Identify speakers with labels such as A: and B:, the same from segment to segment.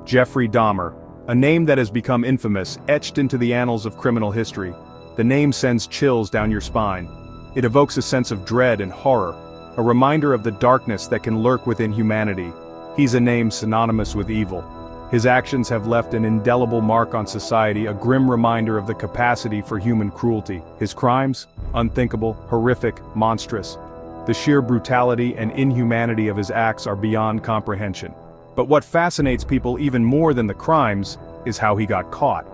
A: Jeffrey Dahmer, a name that has become infamous, etched into the annals of criminal history. The name sends chills down your spine. It evokes a sense of dread and horror, a reminder of the darkness that can lurk within humanity. He's a name synonymous with evil. His actions have left an indelible mark on society, a grim reminder of the capacity for human cruelty. His crimes? Unthinkable, horrific, monstrous. The sheer brutality and inhumanity of his acts are beyond comprehension. But what fascinates people even more than the crimes is how he got caught.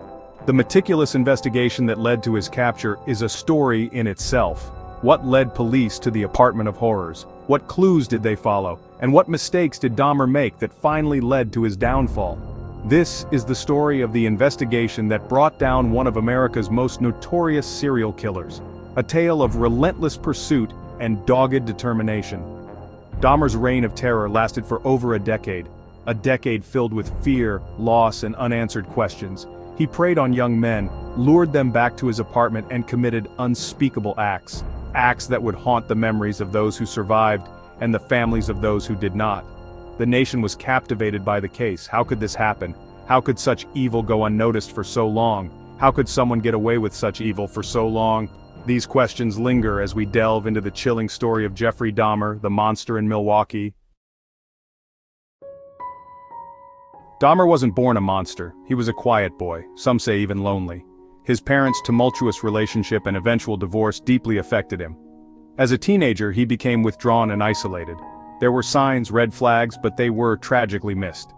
A: The meticulous investigation that led to his capture is a story in itself. What led police to the apartment of horrors? What clues did they follow? And what mistakes did Dahmer make that finally led to his downfall? This is the story of the investigation that brought down one of America's most notorious serial killers. A tale of relentless pursuit and dogged determination. Dahmer's reign of terror lasted for over a decade filled with fear, loss, and unanswered questions. He preyed on young men, lured them back to his apartment, and committed unspeakable acts that would haunt the memories of those who survived and the families of those who did not. The nation was captivated by the case. How could this happen? How could such evil go unnoticed for so long? How could someone get away with such evil for so long? These questions linger as we delve into the chilling story of Jeffrey Dahmer, the monster in Milwaukee. Dahmer wasn't born a monster. He was a quiet boy, some say even lonely. His parents' tumultuous relationship and eventual divorce deeply affected him. As a teenager, he became withdrawn and isolated. There were signs, red flags, but they were tragically missed.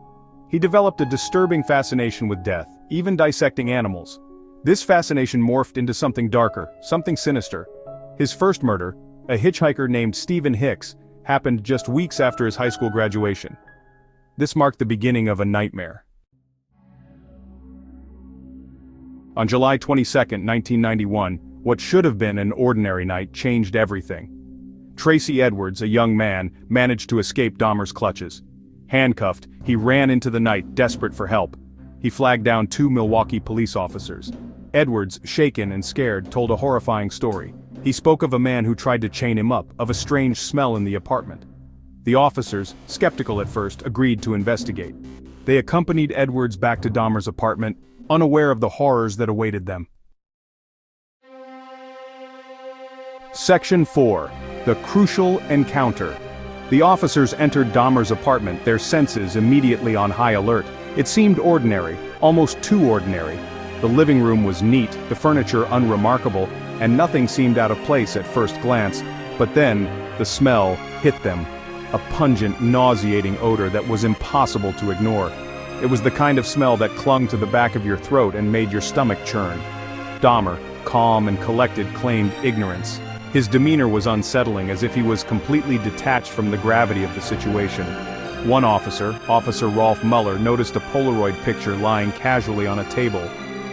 A: He developed a disturbing fascination with death, even dissecting animals. This fascination morphed into something darker, something sinister. His first murder, a hitchhiker named Stephen Hicks, happened just weeks after his high school graduation. This marked the beginning of a nightmare. On July 22, 1991, what should have been an ordinary night changed everything. Tracy Edwards, a young man, managed to escape Dahmer's clutches. Handcuffed, he ran into the night, desperate for help. He flagged down 2 Milwaukee police officers. Edwards, shaken and scared, told a horrifying story. He spoke of a man who tried to chain him up, of a strange smell in the apartment. The officers, skeptical at first, agreed to investigate. They accompanied Edwards back to Dahmer's apartment, unaware of the horrors that awaited them. Section 4. The Crucial Encounter. The officers entered Dahmer's apartment, their senses immediately on high alert. It seemed ordinary, almost too ordinary. The living room was neat, the furniture unremarkable, and nothing seemed out of place at first glance. But then, the smell hit them. A pungent, nauseating odor that was impossible to ignore. It was the kind of smell that clung to the back of your throat and made your stomach churn. Dahmer, calm and collected, claimed ignorance. His demeanor was unsettling, as if he was completely detached from the gravity of the situation. One officer, Officer Rolf Muller, noticed a Polaroid picture lying casually on a table.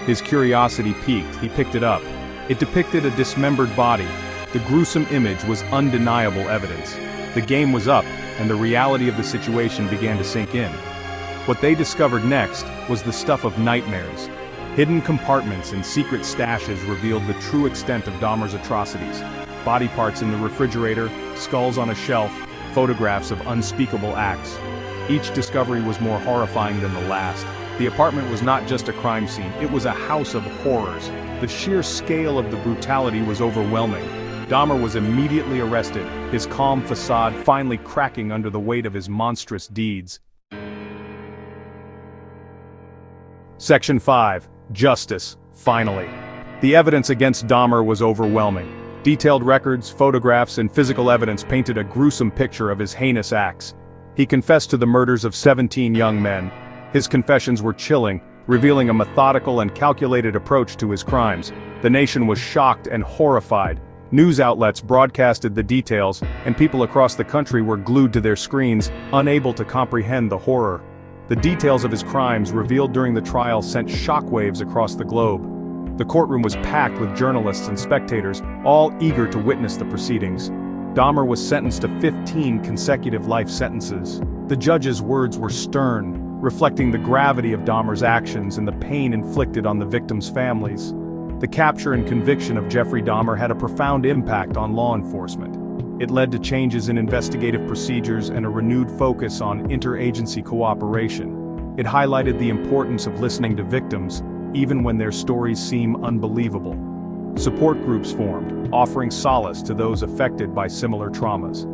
A: His curiosity piqued. He picked it up. It depicted a dismembered body. The gruesome image was undeniable evidence. The game was up, and the reality of the situation began to sink in. What they discovered next was the stuff of nightmares. Hidden compartments and secret stashes revealed the true extent of Dahmer's atrocities. Body parts in the refrigerator, skulls on a shelf, photographs of unspeakable acts. Each discovery was more horrifying than the last. The apartment was not just a crime scene, it was a house of horrors. The sheer scale of the brutality was overwhelming. Dahmer was immediately arrested, his calm facade finally cracking under the weight of his monstrous deeds. Section 5. Justice, finally. The evidence against Dahmer was overwhelming. Detailed records, photographs, and physical evidence painted a gruesome picture of his heinous acts. He confessed to the murders of 17 young men. His confessions were chilling, revealing a methodical and calculated approach to his crimes. The nation was shocked and horrified. News outlets broadcasted the details, and people across the country were glued to their screens, unable to comprehend the horror. The details of his crimes revealed during the trial sent shockwaves across the globe. The courtroom was packed with journalists and spectators, all eager to witness the proceedings. Dahmer was sentenced to 15 consecutive life sentences. The judge's words were stern, reflecting the gravity of Dahmer's actions and the pain inflicted on the victims' families. The capture and conviction of Jeffrey Dahmer had a profound impact on law enforcement. It led to changes in investigative procedures and a renewed focus on interagency cooperation. It highlighted the importance of listening to victims, even when their stories seem unbelievable. Support groups formed, offering solace to those affected by similar traumas.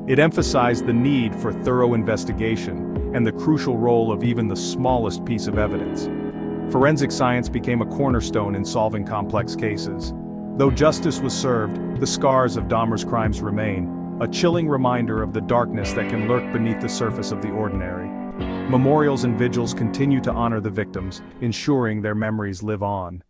A: It emphasized the need for thorough investigation and the crucial role of even the smallest piece of evidence. Forensic science became a cornerstone in solving complex cases. Though justice was served, the scars of Dahmer's crimes remain, a chilling reminder of the darkness that can lurk beneath the surface of the ordinary. Memorials and vigils continue to honor the victims, ensuring their memories live on.